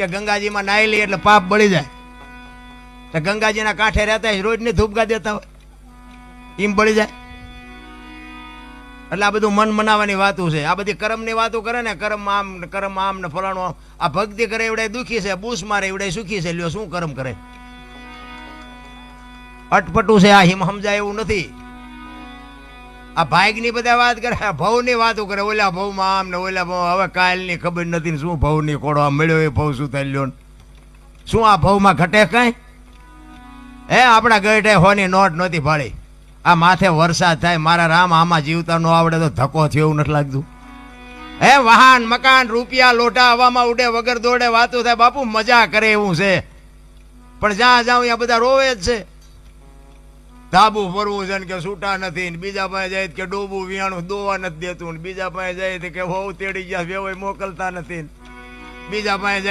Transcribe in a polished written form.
કે ગંગાજીમાં નાહી લઈએ એટલે પાપ બળી જાય, તો ગંગાજીના કાંઠે રહેતા રોજ ની ધૂપગા દેતા હોય એમ બળી જાય. એટલે આ બધું મન મનાવાની વાતો છે. આ બધી કર્મની વાતો કરે ને, કર્મ આમ ને ફલાણું આમ. આ ભક્તિ કરે એવડે દુખી છે, બૂસ મારે એવડે સુખી છે. લ્યો શું કર્મ કરે? અટપટું છે આ. હિમ સમજાય એવું નથી. આ ભાગની બધા વાત કરે, ભવની વાતો કરે. ઓલા ભવમાં આમ ને ઓલા ભવ. હવે કાલની ખબર નથી શું ભવની કોડો આ મળ્યો એ ભવ શું થઈ લ્યો. શું આ ભવમાં ઘટે કઈ? આપણા ગઢે હોની નોટ નહોતી ભાળી. આ માથે વરસાદ થાય, મારા રામ આમાં જીવતા ન આવડે તો ધક્કો થયો એવું નથી લાગતું? વાહન મકાન રૂપિયા લોટા હવામાં ઉડે વગર દોડે વાતો થાય. બાપુ મજા કરે એવું છે, પણ જ્યાં જાઉં ત્યાં બધા રોવે જ છે. ધાબુ ફરવું છે ને કે છૂટા નથી, બીજા પાસે જાય કે ડોબું વિયાણું દોવા નથી દેતું, બીજા પાસે જાય કે હોવ તેડી ગયા વેવાય મોકલતા નથી, બીજા પાસે